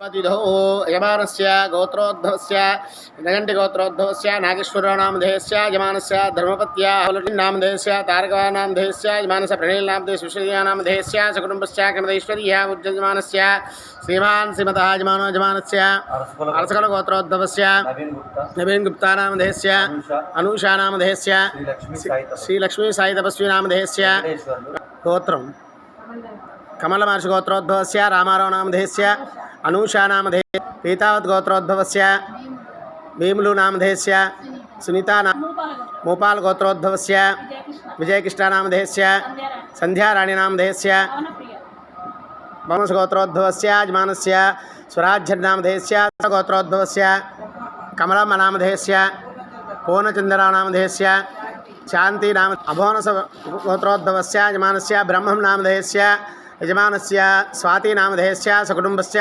पतिधौ यमानस्य गोत्रोद्भवस्य नगण्टिगोत्रोद्भवस्य नागेश्वरनामधेयस्य यमानस्य धर्मपत्याः नामधेयस्य तारकनामधेयस्य यमानस्य प्रणीलनामधेयस्य विश्वनामधेयस्य सकुटुम्बस्य कमदैश्वर्यः उज्जयमानस्य श्रीमान् श्रीमतः यमानो यमानस्य अर्सकलगोत्रोद्भवस्य नवीनगुप्तानामधेयस्य अनुषानामधेयस्य श्रीलक्ष्मी साई तपस्वी नामधेयस्य गोत्रं कमलमहर्षि गोत्रोद्भवस्य रामाराव नामधेयस्य అనూషా నామధేయ పీతావత్ గోత్రోద్భవస్య భీములు నామధేయస్య సునీత మోపాల్ గోత్రోద్భవస్య విజయకృష్ణ నామధేయస్య సంధ్యారాణి నామధేయస్య వంశ గోత్రోద్భవస్య యజమానస్య స్వరాజ్య నామధేయస్య గోత్రోద్భవస్య కమలమ్మ నామధేయస్య పూర్ణచంద్ర నామధేయస్య శాంతి నామ అభోనస గోత్రోద్భవస్య యజమానస్య బ్రహ్మం నామధేయస్య यजमानस्य स्वाति नामधेयस्य सकुटुम्बस्य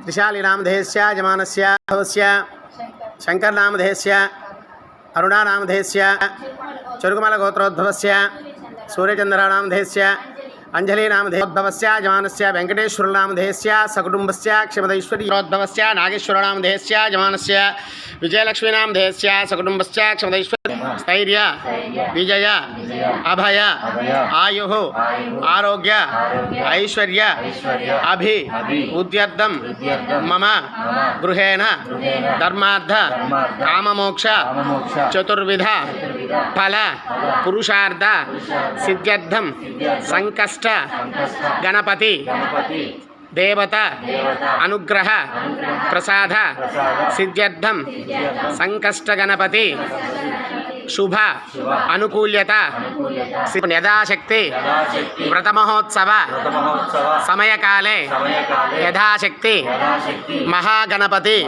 त्रिशाली नामधेयस्य यजमानस्य भवस्य शंकर नामधेयस्य अरुणा नामधेयस्य चरुकमल गोत्रोद्भवस्य सूर्यचंद्र नामधेयस्य अंजलि नामधेयोद्भवस्य यजमानस्य वेंकटेश्वर नामधेयस्य सकुटुम्बस्य क्षमदैश्वर्योद्भवस्य नागेश्वर नामधेयस्य यजमानस्य विजयलक्ष्मी नामधेयस्य सकुटुम्बस्य क्षमदैश्वर्य स्थैर्य विजय अभय आयुः आरोग्य ऐश्वर्य अभि उद्यर्थं मम गृहेण धर्मार्थ काममोक्ष चतुर्विध फल पुरुषार्थ सिद्ध्यर्थं संकष्ट गणपति देवता अनुग्रह प्रसाद सिद्ध्यर्थं संकष्ट गणपति शुभ अनुकूल्यता यथाशक्ति व्रत महोत्सव समय काले यथाशक्ति महागणपति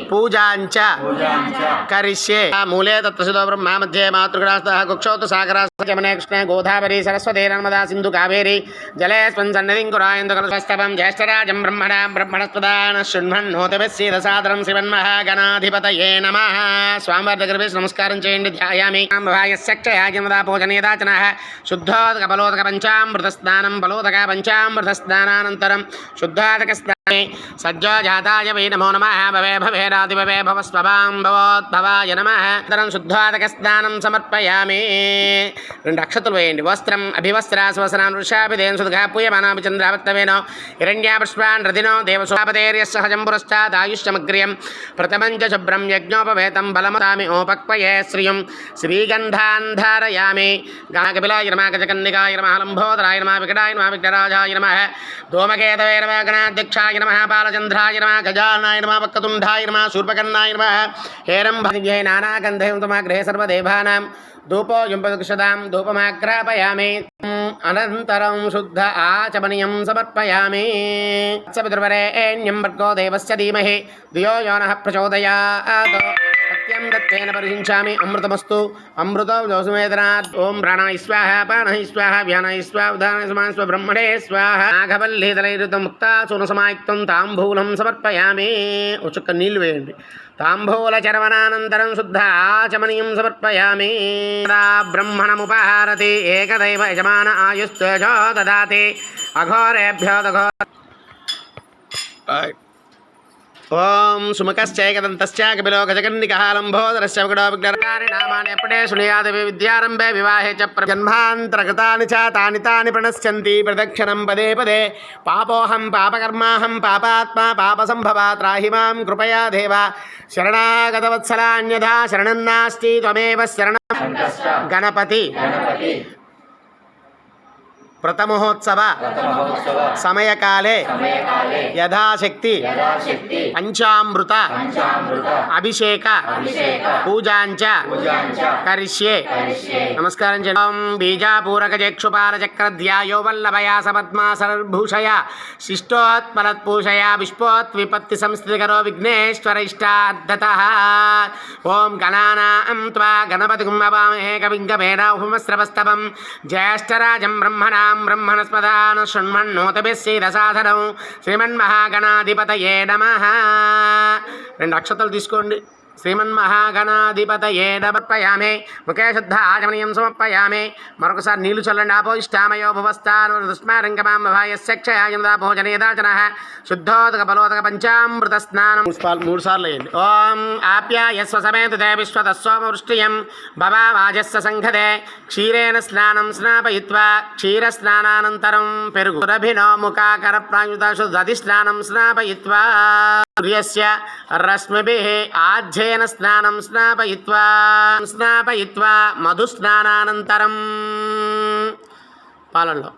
पूजांच करिष्ये मूले तत्त्वसिद्धो ब्रह्मा मध्ये मातृगणास्तः कुक्षौत सागरास्तः जमुने कृष्णे गोदावरी सरस्वती नर्मदा सिन्धु कावेरी जलेऽस्मिन् सन्निधिं कुरायन्तु कलशस्तवं ज्येष्ठराजं ब्रह्मणस्पदान शृण्वन्नोतिभिः सीदसादरं श्रीमन्महागणाधिपतये नमः स्वामिवार्धकृते नमस्कारं చేయండి ధ్యాయామి భాయస్యక్షయాజనదా పూజనీయదాచనః శుద్ధోదక బలోదక పంచామృత స్నానం బలోదక పంచామృత స్నానానంతరం శుద్ధోదక స్నానే సజ్జో జాతాయ వై నమో నమః భవే భవేరాది భవే భవస్వభాం భవోద్భవాయ నమః అనంతరం శుద్ధోదక స్నానం సమర్పయామి రెండు అక్షతలు వేయండి వస్త్రం అభివస్త్రాస్వసనాన్ వృషాభిదేన్ సుధగా పూయమానాభి చంద్రావత్తవేనో హిరణ్యాపుష్పాన్ రథినో దేవసోపతేర్యస్స హజంపురస్తాద్ ఆయుష్యమగ్ర్యం ప్రథమం చ శుభ్రం యజ్ఞోపవేతం బలమతామి ఓపక్వయే శ్రియం శ్రీగంధాన్ ధారయామి కపిలాయ నమః గజకన్నికాయ నమః లంబోదరాయ నమః వికటాయ నమః విఘ్నరాజాయ నమః ధూమకేతవే నమః గణాధ్యక్షాయ నమః బాలచంద్రాయ నమః గజాననాయ నమః వక్రతుండాయ నమః శూర్పకర్ణాయ నమః హేరంభే నానాగంధేయం తమాగ్రహే సర్వదేవానాం ధూపోయం ప్రదక్షతాం ధూపమాగ్రాపయామి అనంతరం శుద్ధ ఆచమనీయం సమర్పయామి సవితుర్వరేణ్యం భర్గో దేవస్య ధీమహి ధియో యో నః ప్రచోదయాత్ సత్యం దత్తేన పరిహించామి అమృతమస్తు అమృతో జోసుమేదనాత్ ఓం ప్రాణాయ స్వాహ పానాయ స్వాహ వ్యానాయ స్వాహ ఉదానాయ సమాయ స్వ బ్రహ్మణే స్వాహ నాగవల్లీదలైరుతం ముక్తాసూన సమాయుక్తం తాంబూలం సమర్పయామి ఒక చుక్క నీళ్లు వేయండి తాంబూల చర్వనానంతరం శుద్ధ ఆచమనీయం సమర్పయామి బ్రహ్మణముపహారతి ఏకదైవ యజమాన ఆయుస్తేజో దదాతి అఘోరేభ్యో దఘోర ఓం సుముఖశ్చైకదంతశ్చ కపిలో గజకన్నికః లంబోదరస్య వికటో విఘ్నరాకారి నామాని ఎప్పుడే శృణుయాది విద్యారంభే వివాహే చ జన్మాంతరగతాని చ తాని తాని ప్రణశ్యంతి ప్రదక్షిణం పదే పదే పాపోహం పాపకర్మాహం పాపాత్మా పాపసంభవా త్రాహి మాం కృపయా దేవ శరణాగతవత్సలాన్యథా శరణం నాస్తి త్వమేవ శరణం గణపతి వ్రతమహోత్సవ సమయకాలే యథాశక్తి పంచామృత అభిషేక పూజాంచ కరిష్యే నమస్కారం చేయం బీజాపూరక జక్షుపాల చక్రధ్యాయో వల్లభయాస పద్మాసరభూషయ శిష్టోత్పలత్పూషయ విష్పోత్ విపత్తి సంస్థితికరో విఘ్నేశ్వర ఇష్టార్థతః ఓం గణానాం త్వా గణపతిం అవామహే కవిం కవేనాహుమస్రవస్తవం జ్యేష్ఠరాజం బ్రహ్మణా బ్రహ్మణస్పదాన శృణ్వన్నోతిభిः సీదసాదనం శ్రీమన్మహాగణాధిపతయే నమః రెండు అక్షతలు తీసుకోండి శ్రీమన్మహాగణాధిపతయే సమర్పయామి. ముఖే శుద్ధ ఆచమనీయం సమర్పయామి. మరొకసారి నీళ్లు చల్లండి. ఆపో ఇష్టామయో భువస్థానుస్మారంగమాయస్యక్షయాజనదా భోజనేదాచన శుద్ధోదక బలోదక పంచామృత స్నానం 3 సార్లు అయ్యింది. ఓం ఆప్యాయస్వ సమేతుతే విశ్వత సోమవృష్టియం భవావాజస్వ సంఘదే క్షీరేణ స్నానం స్నాపయిత్వా క్షీరస్నానానంతరం పెరుగు రభినో ముఖాకర ప్రాయుత దధి స్నానం స్నాపయిత్వా సూర్యస్య రశ్మిభిః ఆజ్యేన స్నానం స్నాపయిత్వా మధుస్నానానంతరం పాలనలో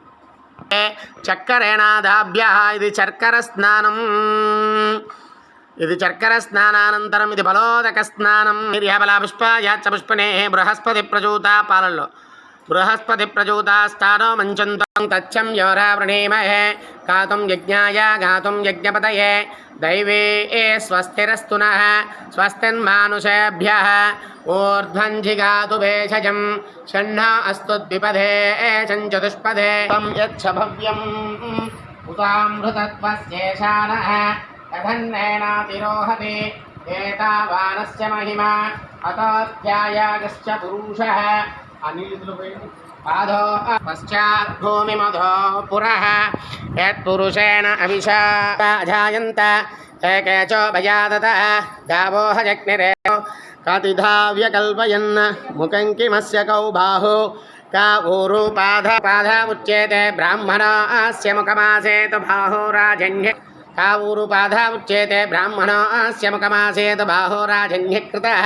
చక్కరేణాదాభ్య ఇది చర్కర స్నానం. ఇది చర్కర స్నానానంతరం ఇది బలోదక స్నానం. నిర్యబల పుష్పాయాచ పుష్పనే బృహస్పతి ప్రచూత పాలనలో బృహస్పతి ప్రచూతాస్థానో మంచంతం తచ్చం యోరా వృణీమహే గాతుం యజ్ఞాయ గాతుం యజ్ఞపతయే దైవే స్వస్తిరస్తు నః స్వస్తిన్మానుషేభ్యః ఊర్ధ్వం జిగాతు భేషజం షణ్ణ అస్తు ద్విపదే చతుష్పదే తం యచ్చ భవ్యం ఉతామృతత్వస్యేషానః తదన్నేనాతిరోహతి ఏతావానస్య మహిమా అతోధ్యాయాగశ్చ పురుషః పాదో పశ్చాత్ భూమిమధో పురః యత్పురుషేణ అభిషాజాయంత ఏకే చోభయాదత గావో హజగ్నిరే కతిధా వ్యకల్పయన్ ముఖం కిమస్య కౌ బాహు కా ఊరు పాదముచ్యేతే బ్రాహ్మణస్య ముఖమాసేతు బాహురాజన్య కా ఊరు పాదముచ్యేతే బ్రాహ్మణస్య ముఖమాసేతు బాహురాజన్యకృతః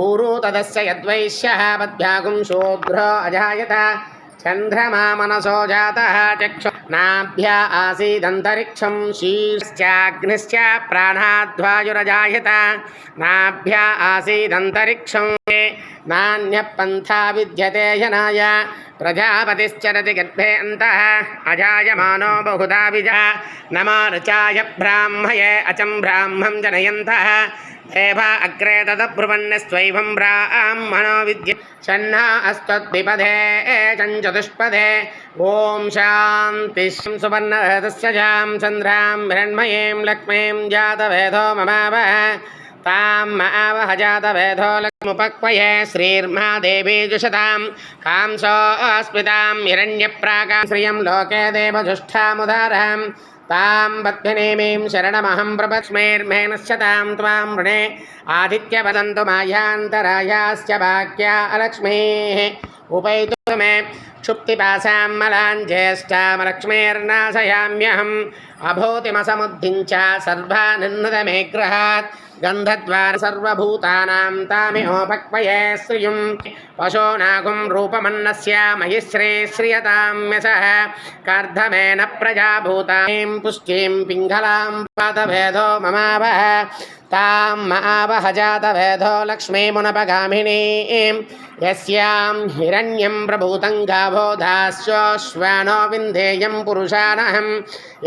ఊరు తదస్య యద్వైశ్యః పద్భ్యాగుం శూద్రో అజాయత చంద్రమా మనసో జాతః చక్షు నాభ్య ఆసీదంతరిక్షం శీర్ష్చాగ్నిశ్చ ప్రాణాద్వాయురజాయత నాభ్య ఆసీదంతరిక్షం నాన్యపంథా విద్యతే జనాయ ప్రజాపతిశ్చరతి గర్భే అంతః అజాయమానో బహుధా విజా నమారుచాయ బ్రాహ్మయే అచం బ్రాహ్మం జనయంతః దేవా అగ్రే తదబ్రువన్నస్త్వైవం బ్రాహ్మణో విద్య షణ్ణ అస్తద్విపదే చతుష్పదే ఓం శాంతి సువర్ణరథస్య జాం చంద్రాం హిరణ్మయీం లక్ష్మీం జాతవేదో మమావహ తాం మావహ జాతవేదో లక్ష్ముపక్వయే శ్రీర్మహాదేవీ జుషతాం కాంసోऽస్మితాం హిరణ్యప్రాకాం శ్రియం లోకే దేవజుష్టాముదారాం तां बध्वनेमीं शरणमहं प्रपक्ष्मेर्मेनश्यतां त्वां वृणे आदित्यवदन्तु मायान्तरायाश्च भाग्या अलक्ष्मीः उपैतु मे क्षुप्तिपासां मलाञ्ज्येष्ठामलक्ष्मीर्नाशयाम्यहम् अभूतिमसमुद्धिञ्च सर्वानन्दमेग्रहात् गन्धद्वार सर्वभूतानां तामिहोपक्वये श्रियुं पशूनागुं रूपमन्नस्य मयि श्रीयतां यशः कर्धमेन प्रजाभूतां पुष्टिं पिङ्गलां पादभेदो ममावह तां मावह जातभेदो लक्ष्मीमुनपगामिनीं यस्यां हिरण्यं प्रभूतं गावो दास्योश्वानो विन्धेयं पुरुषानहं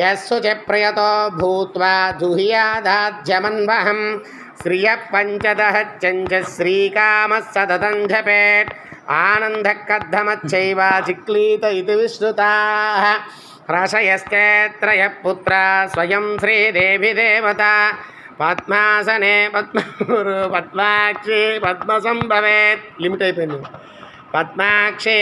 यस्सु च प्रयतो भूत्वा जुह्यादाध्यमन्वहं श्रियः पञ्चदः चञ्च श्रीकामः सततं जपेत् आनन्दः कद्धमच्चैव चिक्लीत इति विश्रुताः रसयस्ते त्रयः पुत्रा स्वयं श्रीदेवी देवता पद्मासने पद्मगुरु पद्माक्षी पद्मसंभवेत् लिमिट అయిపోయింది पद्माक्षी